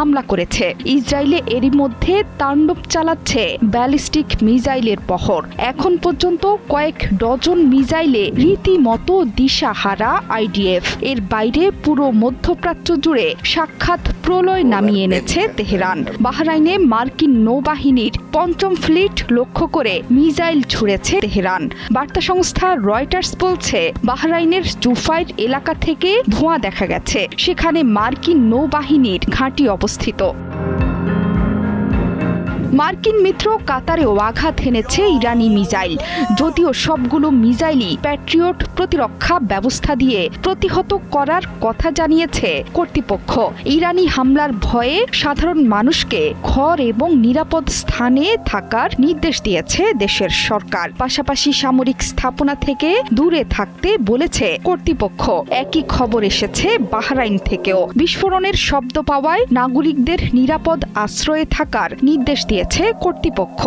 হামলা করেছে। ইসরায়েলে এরই মধ্যে তাণ্ডব চালাচ্ছে ব্যালিস্টিক মিসাইলের বহর। এখন পর্যন্ত কয়েক ডজন মিসাইলে রীতিমতো দিশাহারা আইডিএফ। এর বাইরে পুরো মধ্যপ্রাচ্য জুড়ে সাক্ষাৎ প্রলয় নামিয়ে এনেছে তেহরান। বাহরাইনে মার্কিন নৌবাহিনীর ৫ম ফ্লিট লক্ষ্য করে মিসাইল ছুড়েছে তেহরান। বার্তা সংস্থা রয়টার্স বলছে, বাহরাইনের জুফাইর এলাকা থেকে ধোঁয়া দেখা গেছে। সেখানে মার্কিন নৌবাহিনীর ঘাঁটি অবস্থিত। মার্কিন মিত্র কাতারেও আঘাত হেনেছে ইরানি মিসাইল। যদিও সবগুলো মিসাইলই প্যাট্রিয়ট প্রতিরক্ষা ব্যবস্থা দিয়ে প্রতিহত করার কথা জানিয়েছে কর্তৃপক্ষ। ইরানি হামলার ভয়ে সাধারণ মানুষকে ঘর এবং নিরাপদ স্থানে থাকার নির্দেশ দিয়েছে দেশের সরকার। পাশাপাশি সামরিক স্থাপনা থেকে দূরে থাকতে বলেছে কর্তৃপক্ষ। একই খবর এসেছে বাহরাইন থেকেও। বিস্ফোরণের শব্দ পাওয়ায় নাগরিকদের নিরাপদ আশ্রয়ে থাকার নির্দেশ দিয়েছে কর্তৃপক্ষ।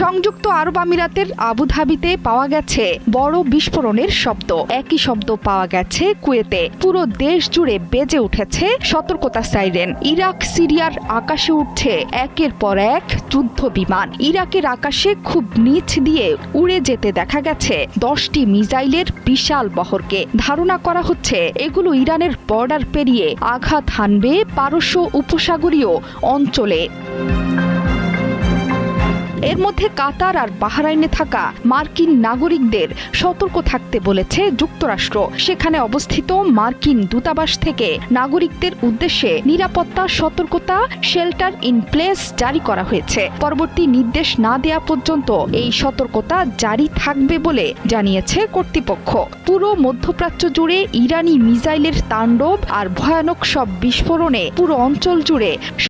সংযুক্ত আরব আমিরাতের আবুধাবিতে পাওয়া গেছে বড় বিস্ফোরণের শব্দ। একই শব্দ পাওয়া গেছে কুয়েতে। পুরো দেশ জুড়ে বেজে উঠেছে সতর্কতা সাইরেন। ইরাক সিরিয়ার আকাশে উঠছে একের পর এক যুদ্ধ বিমান। ইরাকের আকাশে খুব নিচ দিয়ে উড়ে যেতে দেখা গেছে 10টি মিসাইলের বিশাল বহরকে। ধারণা করা হচ্ছে এগুলো ইরানের বর্ডার পেরিয়ে আঘাত হানবে পারস্য উপসাগরীয় অঞ্চলে। এর মধ্যে কাতার আর বাহরাইনে থাকা মার্কিন নাগরিকদের সতর্ক থাকতে বলেছে যুক্তরাষ্ট্র। সেখানে অবস্থিত মার্কিন দূতাবাস থেকে নাগরিকদের উদ্দেশ্যে নিরাপত্তা সতর্কতা শেল্টার ইন প্লেস জারি করা হয়েছে। পরবর্তী নির্দেশ না দেয়া পর্যন্ত এই সতর্কতা জারি থাকবে বলে জানিয়েছে কর্তৃপক্ষ। পুরো মধ্যপ্রাচ্য জুড়ে ইরানি মিসাইলের তাণ্ডব আর ভয়ানক সব বিস্ফোরণে পুরো অঞ্চল জুড়ে